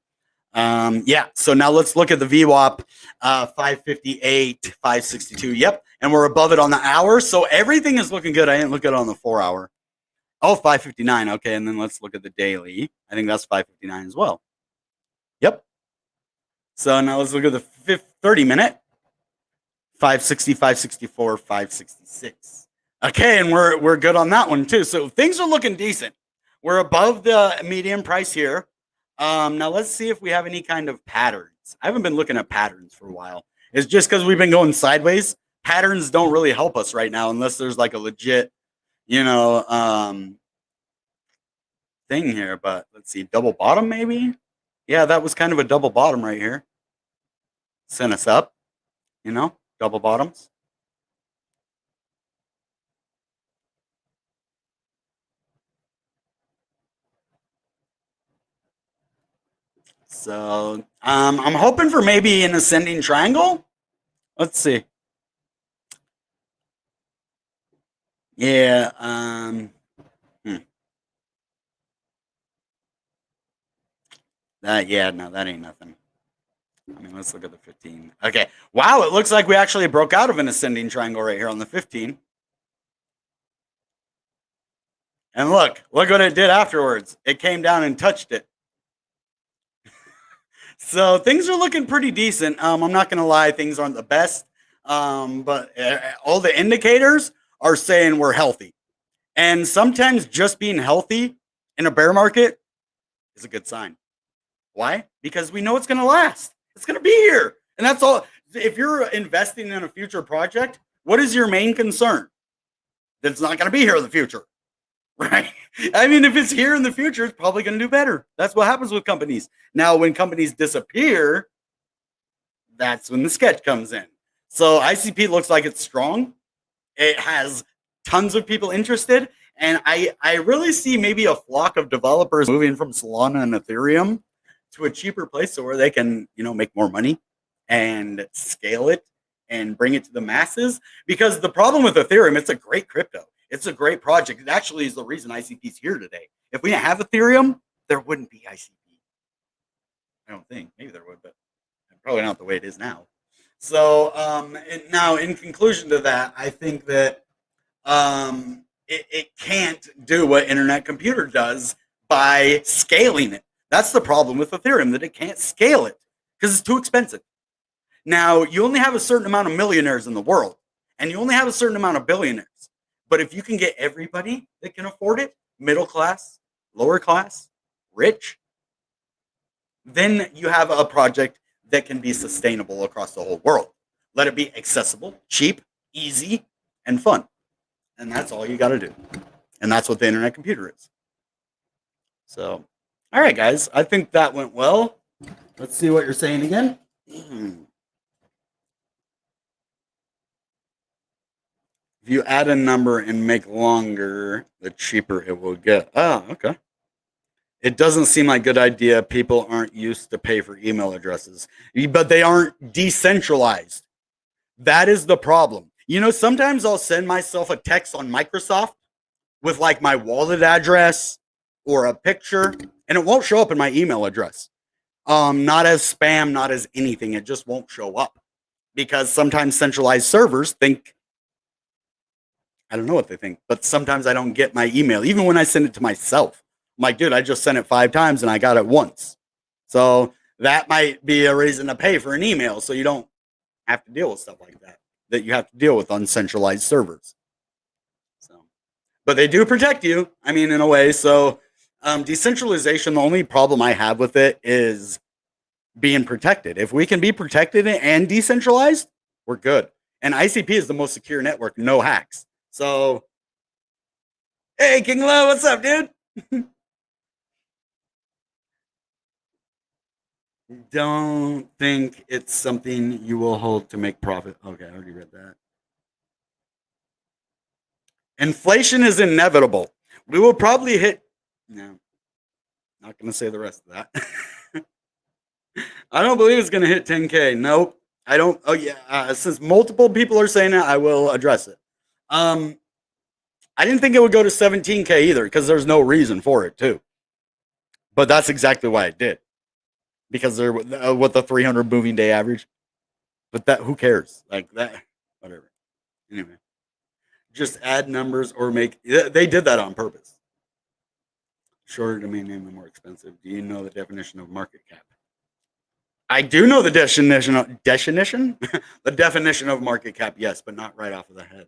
yeah, so now let's look at the VWAP, 558, 562. Yep, and we're above it on the hour, so everything is looking good. I didn't look at it on the 4 hour. Oh, 559. Okay, and then let's look at the daily. I think that's 559 as well. Yep. So now let's look at the 30 minute. 560, 564, 566. Okay, and we're good on that one too. So things are looking decent. We're above the median price here. Now let's see if we have any kind of patterns. I haven't been looking at patterns for a while. It's just because we've been going sideways. Patterns don't really help us right now unless there's like a legit, thing here. But let's see, double bottom maybe? Yeah, that was kind of a double bottom right here. Sent us up, double bottoms. So I'm hoping for maybe an ascending triangle. Let's see. Yeah. No, that ain't nothing. I mean, let's look at the 15. Okay. Wow, it looks like we actually broke out of an ascending triangle right here on the 15. And look what it did afterwards. It came down and touched it. So things are looking pretty decent. I'm not going to lie, things aren't the best. But all the indicators are saying we're healthy. And sometimes just being healthy in a bear market is a good sign. Why? Because we know it's going to last. It's going to be here. And that's all. If you're investing in a future project, what is your main concern? That it's not going to be here in the future, right? I mean, if it's here in the future, it's probably going to do better. That's what happens with companies. Now, when companies disappear, that's when the sketch comes in. So ICP looks like it's strong. It has tons of people interested. And I really see maybe a flock of developers moving from Solana and Ethereum to a cheaper place so where they can, make more money and scale it and bring it to the masses. Because the problem with Ethereum, it's a great crypto. It's a great project. It actually is the reason ICP is here today. If we didn't have Ethereum, there wouldn't be ICP. I don't think. Maybe there would, but probably not the way it is now. So now, in conclusion to that, I think that it can't do what Internet Computer does by scaling it. That's the problem with Ethereum, that it can't scale it because it's too expensive. Now, you only have a certain amount of millionaires in the world, and you only have a certain amount of billionaires. But if you can get everybody that can afford it, middle class, lower class, rich, then you have a project that can be sustainable across the whole world. Let it be accessible, cheap, easy, and fun. And that's all you got to do. And that's what the Internet Computer is. So, all right, guys, I think that went well. Let's see what you're saying again. If you add a number and make longer, the cheaper it will get. Oh, okay. It doesn't seem like a good idea. People aren't used to pay for email addresses, but they aren't decentralized. That is the problem. Sometimes I'll send myself a text on Microsoft with like my wallet address or a picture, and it won't show up in my email address. Not as spam, not as anything. It just won't show up because sometimes centralized servers think, I don't know what they think, but sometimes I don't get my email, even when I send it to myself. I'm like, dude, I just sent it 5 times and I got it once. So that might be a reason to pay for an email so you don't have to deal with stuff like that you have to deal with on centralized servers. So, but they do protect you, I mean, in a way. So decentralization, the only problem I have with it is being protected. If we can be protected and decentralized, we're good. And ICP is the most secure network, no hacks. So, hey, King Lo, what's up, dude? Don't think it's something you will hold to make profit. Okay, I already read that. Inflation is inevitable. We will probably hit. No, not going to say the rest of that. I don't believe it's going to hit 10K. Nope. I don't. Oh, yeah. Since multiple people are saying it, I will address it. I didn't think it would go to 17K either because there's no reason for it, too. But that's exactly why it did. Because they're what the 300 moving day average. But that, who cares? Like that, whatever. Anyway, just add numbers or make. They did that on purpose. Shorter domain name and more expensive. Do you know the definition of market cap? I do know the definition. The definition of market cap, yes, but not right off of the head.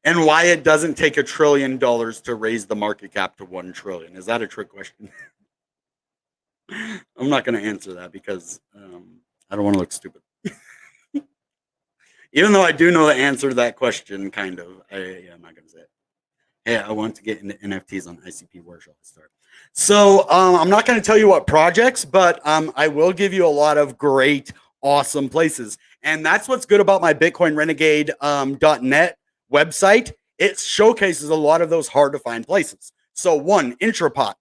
And why it doesn't take $1 trillion to raise the market cap to 1 trillion? Is that a trick question? I'm not going to answer that because I don't want to look stupid. Even though I do know the answer to that question, kind of. I'm not going to say it. Hey, I want to get into NFTs on ICP. Where shall I start? So I'm not going to tell you what projects, but I will give you a lot of great, awesome places. And that's what's good about my Bitcoin Renegade .net website. It showcases a lot of those hard to find places. So one, Intrapot.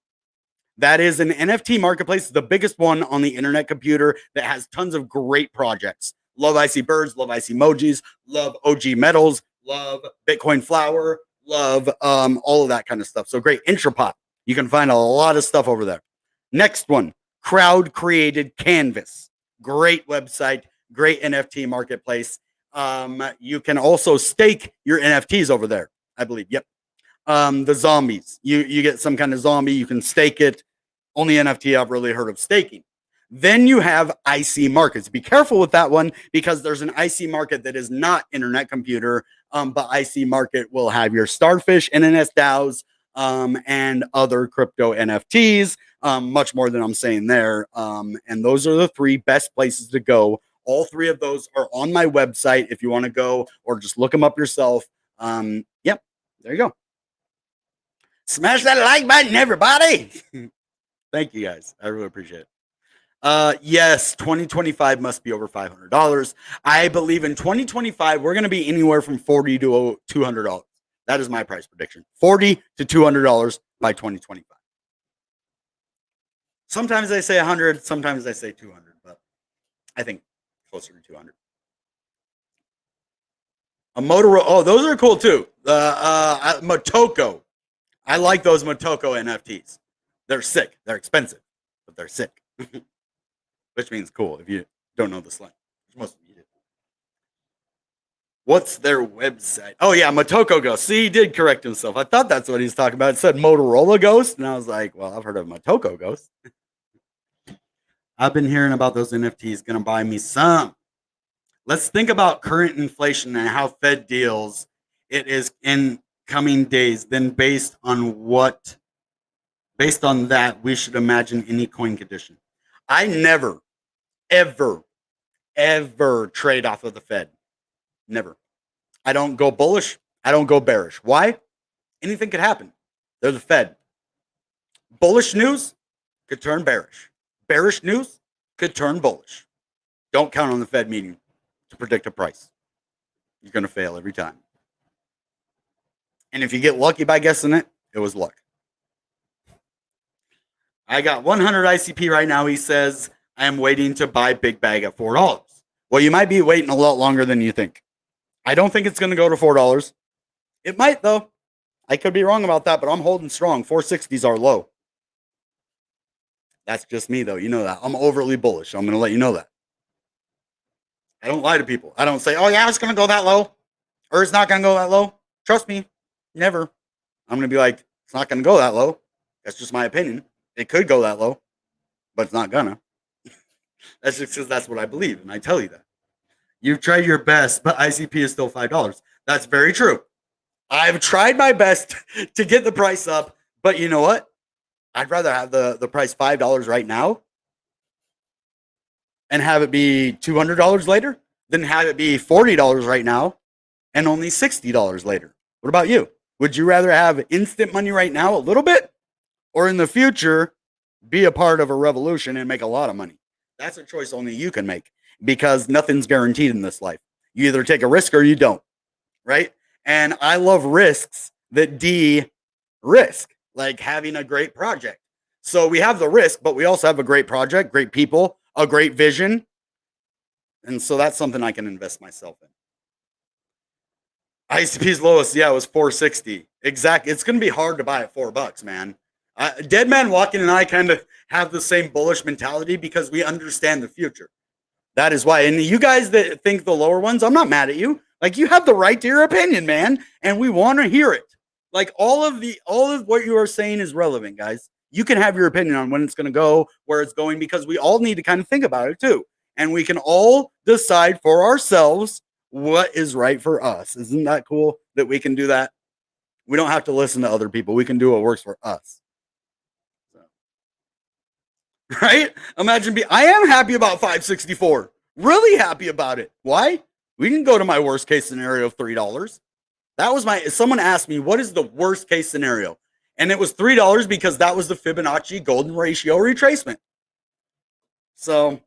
That is an NFT marketplace, the biggest one on the internet computer that has tons of great projects. Love Icy Birds, love Icy Emojis, love OG Metals, love Bitcoin Flower, love all of that kind of stuff. So great, Intrapot. You can find a lot of stuff over there. Next one, Crowd Created Canvas. Great website, great NFT marketplace. You can also stake your NFTs over there, I believe. Yep. The zombies. You get some kind of zombie, you can stake it. Only NFT I've really heard of staking. Then you have IC markets. Be careful with that one because there's an IC market that is not internet computer, but IC market will have your Starfish, NNS DAOs, and other crypto NFTs, much more than I'm saying there. And those are the 3 best places to go. All 3 of those are on my website if you want to go or just look them up yourself. Yep, there you go. Smash that like button, everybody. Thank you guys. I really appreciate it. Yes, 2025 must be over $500. I believe in 2025, we're going to be anywhere from $40 to $200. That is my price prediction. $40 to $200 by 2025. Sometimes I say 100, sometimes I say 200, but I think closer to 200. A Motorola. Oh, those are cool too. Motoko. I like those Motoko NFTs. They're sick. They're expensive, but they're sick. Which means cool if you don't know the slang. Most of you do. What's their website? Oh, yeah, Motoko Ghost. See, he did correct himself. I thought that's what he's talking about. It said Motorola Ghost, and I was like, well, I've heard of Motoko Ghost. I've been hearing about those NFTs. Going to buy me some. Let's think about current inflation and how Fed deals it is in coming days. Then based on that, we should imagine any coin condition. I never, ever trade off of the Fed. Never. I don't go bullish. I don't go bearish. Why? Anything could happen. They're the Fed. Bullish news could turn bearish. Bearish news could turn bullish. Don't count on the Fed meeting to predict a price. You're going to fail every time. And if you get lucky by guessing it, it was luck. I got 100 ICP right now. He says, I am waiting to buy big bag at $4. Well, you might be waiting a lot longer than you think. I don't think it's going to go to $4. It might, though. I could be wrong about that, but I'm holding strong. 460s are low. That's just me, though. You know that. I'm overly bullish. I'm going to let you know that. I don't lie to people. I don't say, oh, yeah, it's going to go that low. Or it's not going to go that low. Trust me. Never. I'm going to be like, it's not going to go that low. That's just my opinion. It could go that low, but it's not gonna. That's just because that's what I believe, and I tell you that. You've tried your best, but ICP is still $5. That's very true. I've tried my best to get the price up, but you know what? I'd rather have the price $5 right now and have it be $200 later than have it be $40 right now and only $60 later. What about you? Would you rather have instant money right now a little bit? Or in the future, be a part of a revolution and make a lot of money. That's a choice only you can make because nothing's guaranteed in this life. You either take a risk or you don't, right? And I love risks that de-risk, like having a great project. So we have the risk, but we also have a great project, great people, a great vision. And so that's something I can invest myself in. ICP's lowest, yeah, it was 460. Exactly. It's going to be hard to buy at $4, man. Dead Man Walking and I kind of have the same bullish mentality because we understand the future. That is why. And you guys that think the lower ones, I'm not mad at you. Like, you have the right to your opinion, man, and we want to hear it. Like, all of what you are saying is relevant, guys. You can have your opinion on when it's going to go, where it's going, because we all need to kind of think about it too. And we can all decide for ourselves what is right for us. Isn't that cool that we can do that? We don't have to listen to other people. We can do what works for us. Right? Imagine I am happy about 564. Really happy about it. Why? We can go to my worst case scenario of $3. That was someone asked me, what is the worst case scenario? And it was $3 because that was the Fibonacci golden ratio retracement. So,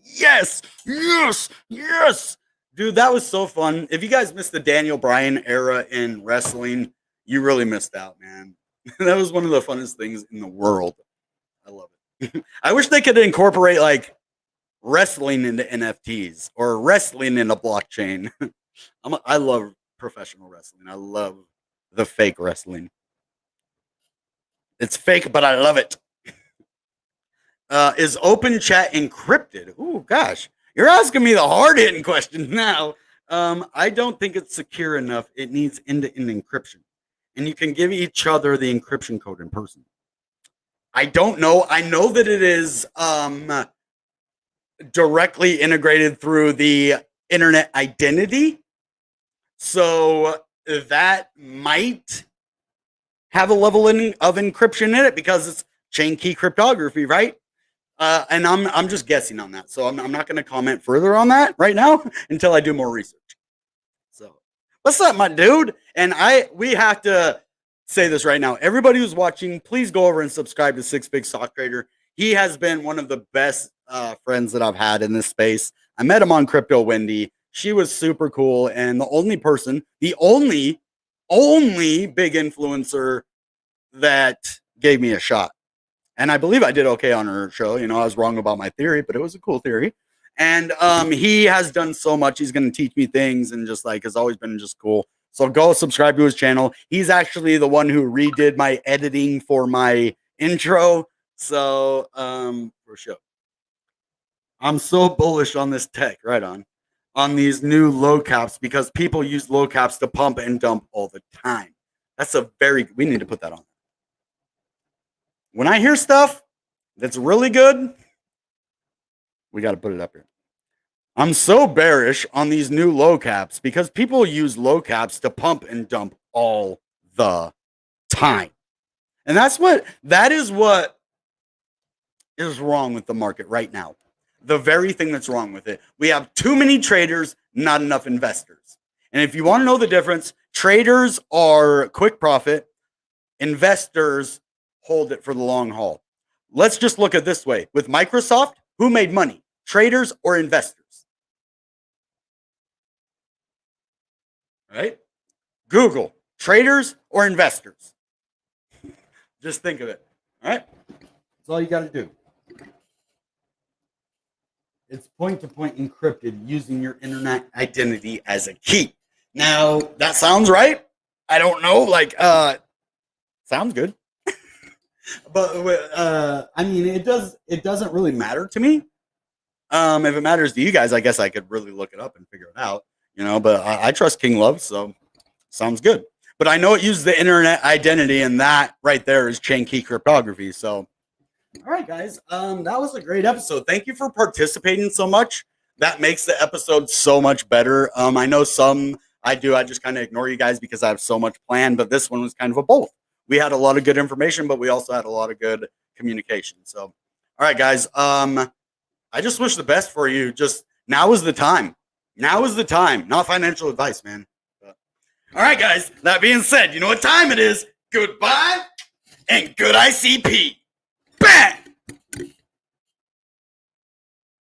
yes. Dude, that was so fun. If you guys missed the Daniel Bryan era in wrestling, you really missed out, man. That was one of the funnest things in the world. I love it. I wish they could incorporate like wrestling into NFTs or wrestling in a blockchain. I love professional wrestling. I love the fake wrestling. It's fake, but I love it. Is open chat encrypted? Oh gosh, you're asking me the hard-hitting question now. I don't think it's secure enough. It needs end-to-end encryption. And you can give each other the encryption code in person. I don't know. I know that it is directly integrated through the internet identity. So that might have a level of encryption in it because it's chain key cryptography, right? And I'm just guessing on that. So I'm not going to comment further on that right now until I do more research. So what's up, my dude? And we have to say this right now. Everybody who's watching, please go over and subscribe to Six Big Stock Trader. He has been one of the best friends that I've had in this space. I met him on Crypto Wendy. She was super cool. And the only big influencer that gave me a shot. And I believe I did okay on her show. You know, I was wrong about my theory, but it was a cool theory. And he has done so much. He's going to teach me things and just like has always been just cool. So go subscribe to his channel. He's actually the one who redid my editing for my intro. So for sure. I'm so bullish on this tech, right on these new low caps because people use low caps to pump and dump all the time. We need to put that on. When I hear stuff that's really good, we got to put it up here. I'm so bearish on these new low caps because people use low caps to pump and dump all the time. And that is what is wrong with the market right now. The very thing that's wrong with it. We have too many traders, not enough investors. And if you want to know the difference, traders are quick profit, investors hold it for the long haul. Let's just look at it this way. With Microsoft, who made money? Traders or investors? Right? Google, traders or investors? Just think of it. All right? That's all you got to do. It's point-to-point encrypted using your internet identity as a key. Now, that sounds right. I don't know. Sounds good. But I mean, it doesn't really matter to me. If it matters to you guys, I guess I could really look it up and figure it out, you know, but I trust King Love, so sounds good. But I know it uses the internet identity, and that right there is chain key cryptography. So, all right, guys, that was a great episode. Thank you for participating so much. That makes the episode so much better. I know some I just kind of ignore you guys because I have so much planned, but this one was kind of a both. We had a lot of good information, but we also had a lot of good communication. So, all right, guys. I just wish the best for you. Just now is the time. Now is the time. Not financial advice, man. But, all right, guys. That being said, you know what time it is. Goodbye and good ICP. Bang!